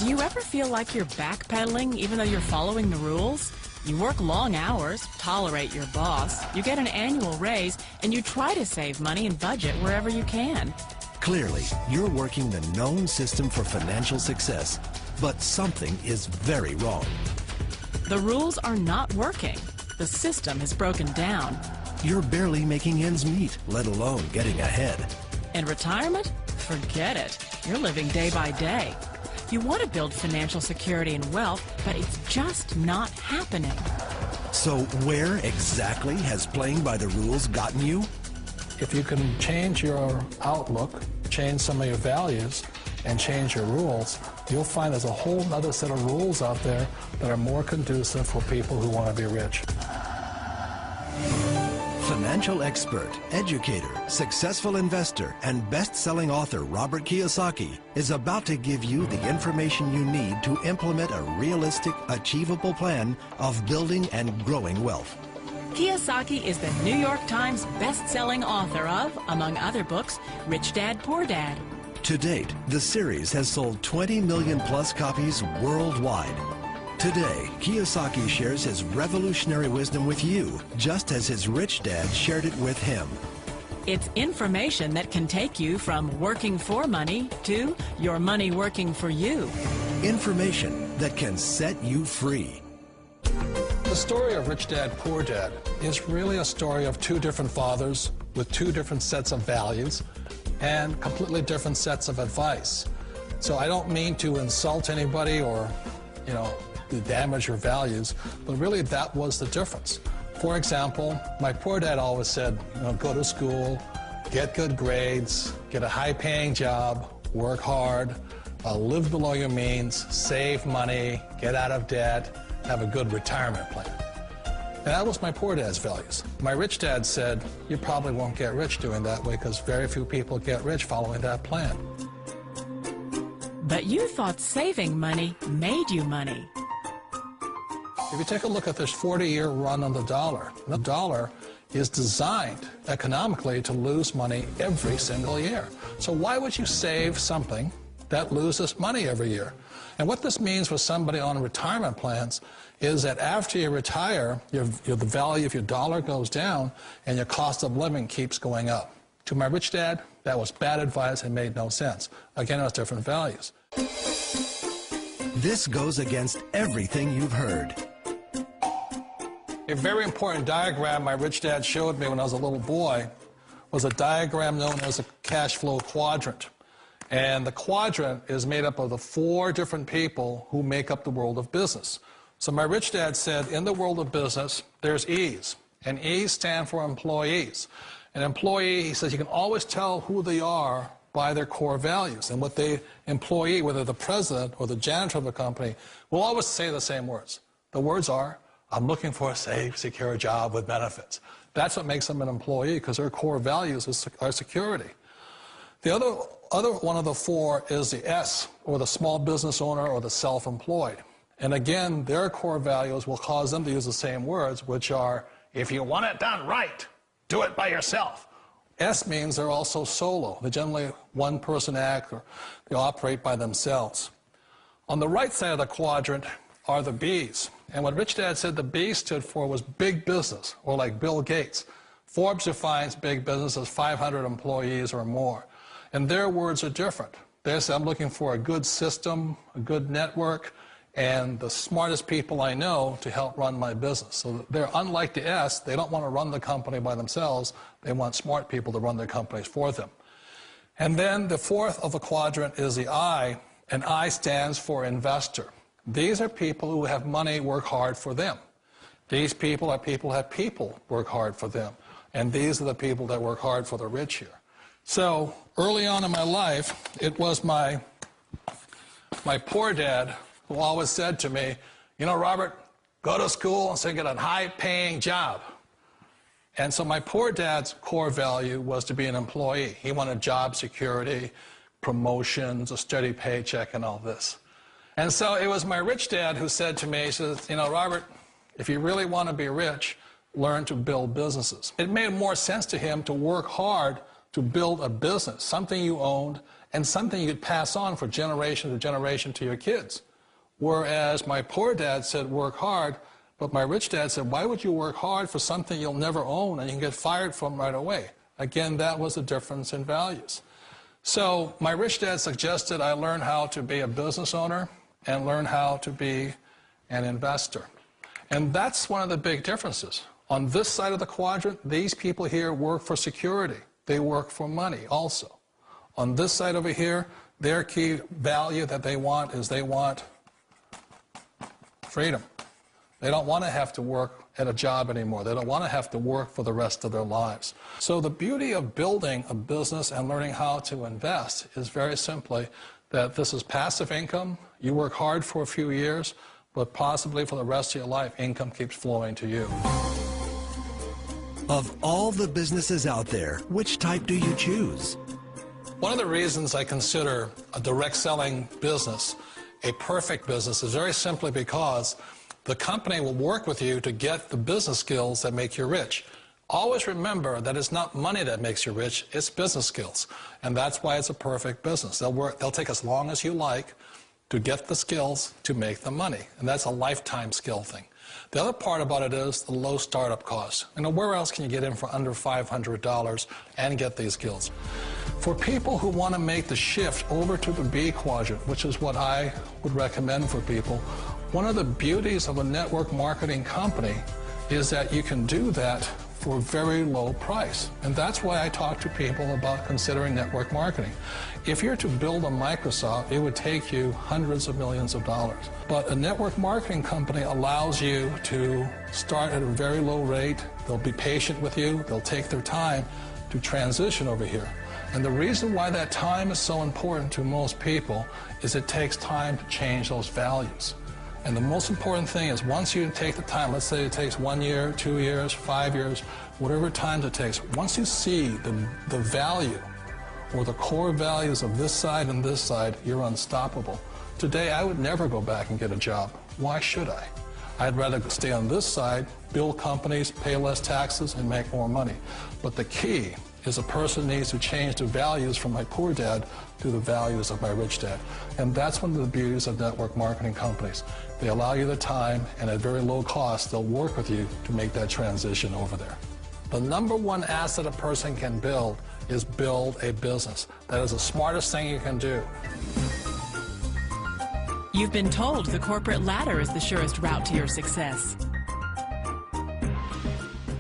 Do you ever feel like you're backpedaling even though you're following the rules? You work long hours, tolerate your boss, you get an annual raise, and you try to save money and budget wherever you can. Clearly, you're working the known system for financial success, but something is very wrong. The rules are not working. The system is broken down. You're barely making ends meet, let alone getting ahead. And retirement? Forget it. You're living day by day. You want to build financial security and wealth, but it's just not happening. So where exactly has playing by the rules gotten you? If you can change your outlook, change some of your values, and change your rules, you'll find there's a whole other set of rules out there that are more conducive for people who want to be rich. Financial expert, educator, successful investor, and best-selling author Robert Kiyosaki is about to give you the information you need to implement a realistic, achievable plan of building and growing wealth. Kiyosaki is the New York Times best-selling author of, among other books, Rich Dad, Poor Dad. To date, the series has sold 20 million plus copies worldwide. Today, Kiyosaki shares his revolutionary wisdom with you, just as his rich dad shared it with him. It's information that can take you from working for money to your money working for you. Information that can set you free. The story of Rich Dad, Poor Dad is really a story of two different fathers with two different sets of values and completely different sets of advice. So I don't mean to insult anybody or, to damage your values, but really that was the difference. For example, my poor dad always said, go to school, get good grades, get a high-paying job, work hard, live below your means, save money, get out of debt, have a good retirement plan. And that was my poor dad's values. My rich dad said, you probably won't get rich doing that way because very few people get rich following that plan. But you thought saving money made you money. If you take a look at this 40-year run on the dollar is designed economically to lose money every single year. So why would you save something that loses money every year? And what this means for somebody on retirement plans is that after you retire, the value of your dollar goes down and your cost of living keeps going up. To my rich dad, that was bad advice and made no sense. Again, it was different values. This goes against everything you've heard. A very important diagram my rich dad showed me when I was a little boy was a diagram known as a cash flow quadrant. And the quadrant is made up of the four different people who make up the world of business. So my rich dad said, in the world of business, there's E's. And E's stand for employees. An employee, he says, you can always tell who they are by their core values. And what the employee, whether the president or the janitor of the company, will always say the same words. The words are, I'm looking for a safe, secure job with benefits. That's what makes them an employee, because their core values are security. The other one of the four is the S, or the small business owner or the self-employed. And again, their core values will cause them to use the same words, which are, if you want it done right, do it by yourself. S means they're also solo. They're generally one-person act, or they operate by themselves. On the right side of the quadrant are the B's. And what Rich Dad said the B stood for was big business, or like Bill Gates. Forbes defines big business as 500 employees or more. And their words are different. They say, I'm looking for a good system, a good network, and the smartest people I know to help run my business. So they're unlike the S. They don't want to run the company by themselves. They want smart people to run their companies for them. And then the fourth of the quadrant is the I, and I stands for investor. These are people who have money work hard for them. These people are people who have people work hard for them. And these are the people that work hard for the rich here. So early on in my life, it was my poor dad who always said to me, Robert, go to school and so get a high-paying job. And so my poor dad's core value was to be an employee. He wanted job security, promotions, a steady paycheck, and all this. And so it was my rich dad who said to me, he says, Robert, if you really want to be rich, learn to build businesses. It made more sense to him to work hard to build a business, something you owned, and something you could pass on for generation to generation to your kids. Whereas my poor dad said, work hard, but my rich dad said, why would you work hard for something you'll never own and you can get fired from right away? Again, that was the difference in values. So my rich dad suggested I learn how to be a business owner and learn how to be an investor. And that's one of the big differences. On this side of the quadrant, these people here work for security. They work for money also. On this side over here, their key value that they want is they want freedom. They don't want to have to work at a job anymore. They don't want to have to work for the rest of their lives. So the beauty of building a business and learning how to invest is very simply that this is passive income. You work hard for a few years, but possibly for the rest of your life, income keeps flowing to you. Of all the businesses out there, which type do you choose? One of the reasons I consider a direct selling business a perfect business is very simply because the company will work with you to get the business skills that make you rich. Always remember that it's not money that makes you rich, it's business skills. And that's why it's a perfect business. They'll take as long as you like to get the skills to make the money. And that's a lifetime skill thing. The other part about it is the low startup cost. You know, where else can you get in for under $500 and get these skills? For people who want to make the shift over to the B quadrant, which is what I would recommend for people, one of the beauties of a network marketing company is that you can do that for a very low price. And that's why I talk to people about considering network marketing. If you're to build a Microsoft, it would take you hundreds of millions of dollars. But a network marketing company allows you to start at a very low rate. They'll be patient with you. They'll take their time to transition over here. And the reason why that time is so important to most people is it takes time to change those values. And the most important thing is once you take the time, let's say it takes 1 year, 2 years, 5 years, whatever time it takes, once you see the value or the core values of this side and this side, you're unstoppable. Today, I would never go back and get a job. Why should I? I'd rather stay on this side, build companies, pay less taxes, and make more money. But the key is a person needs to change the values from my poor dad to the values of my rich dad. And that's one of the beauties of network marketing companies. They allow you the time, and at very low cost, they'll work with you to make that transition over there. The number one asset a person can build is build a business. That is the smartest thing you can do. You've been told the corporate ladder is the surest route to your success.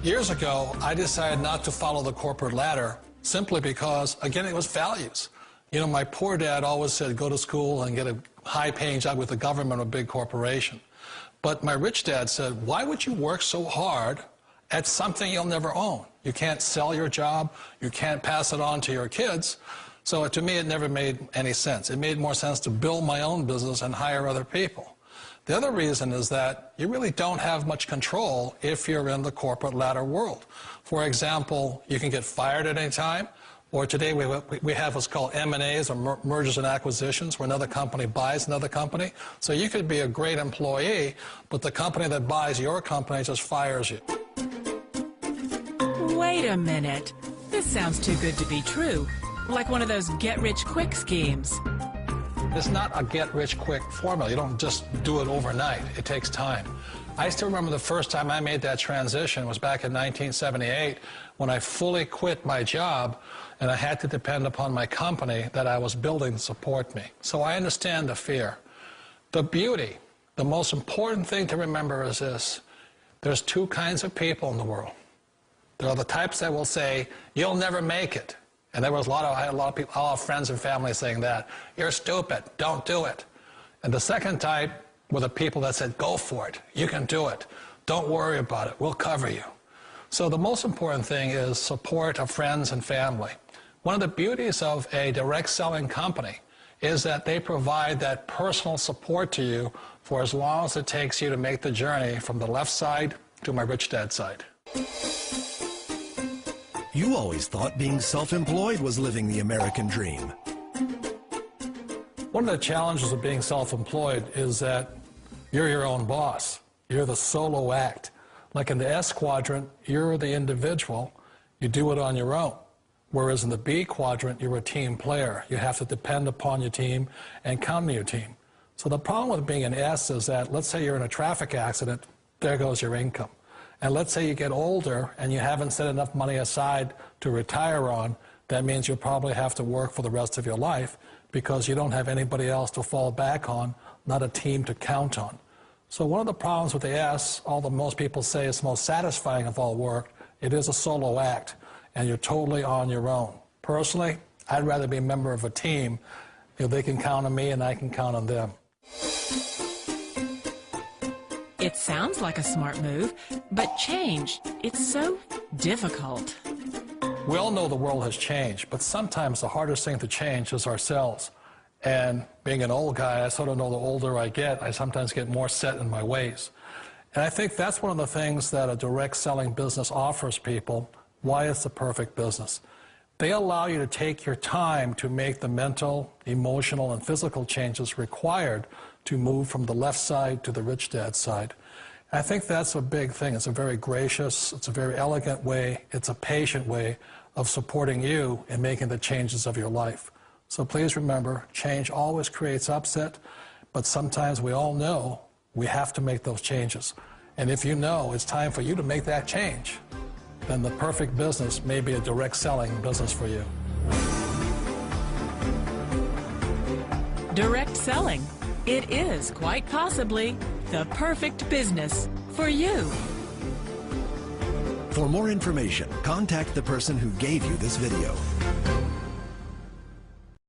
Years ago, I decided not to follow the corporate ladder simply because, again, it was values. You know, my poor dad always said, go to school and get a high-paying job with the government or a big corporation. But my rich dad said, why would you work so hard at something you'll never own? You can't sell your job. You can't pass it on to your kids. So to me, it never made any sense. It made more sense to build my own business and hire other people. The other reason is that you really don't have much control if you're in the corporate ladder world. For example, you can get fired at any time, or today we have what's called M&As, or mergers and acquisitions, where another company buys another company. So you could be a great employee, but the company that buys your company just fires you. Wait a minute. This sounds too good to be true. Like one of those get-rich-quick schemes. It's not a get-rich-quick formula. You don't just do it overnight. It takes time. I still remember the first time I made that transition was back in 1978 when I fully quit my job and I had to depend upon my company that I was building to support me. So I understand the fear. The beauty, the most important thing to remember is this. There's two kinds of people in the world. There are the types that will say, you'll never make it. And there was I had a lot of people, all friends and family saying that. You're stupid, don't do it. And the second type were the people that said, go for it, you can do it. Don't worry about it, we'll cover you. So the most important thing is support of friends and family. One of the beauties of a direct selling company is that they provide that personal support to you for as long as it takes you to make the journey from the left side to my rich dad side. You always thought being self-employed was living the American dream. One of the challenges of being self-employed is that you're your own boss. You're the solo act. Like in the S quadrant, you're the individual. You do it on your own. Whereas in the B quadrant, you're a team player. You have to depend upon your team and count on your team. So the problem with being an S is that, let's say you're in a traffic accident, there goes your income. And let's say you get older and you haven't set enough money aside to retire on, that means you'll probably have to work for the rest of your life because you don't have anybody else to fall back on, not a team to count on. So one of the problems with the S, although most people say it's the most satisfying of all work, it is a solo act, and you're totally on your own. Personally, I'd rather be a member of a team if they can count on me and I can count on them. It sounds like a smart move, but change, it's so difficult. We all know the world has changed, but sometimes the hardest thing to change is ourselves. And being an old guy, I sort of know the older I get, I sometimes get more set in my ways. And I think that's one of the things that a direct selling business offers people, why it's the perfect business. They allow you to take your time to make the mental, emotional, and physical changes required to move from the left side to the rich dad side. And I think that's a big thing. It's a very gracious, it's a very elegant way, it's a patient way of supporting you in making the changes of your life. So please remember, change always creates upset, but sometimes we all know we have to make those changes. And if you know it's time for you to make that change, then the perfect business may be a direct selling business for you. Direct selling. It is quite possibly the perfect business for you. For more information, contact the person who gave you this video.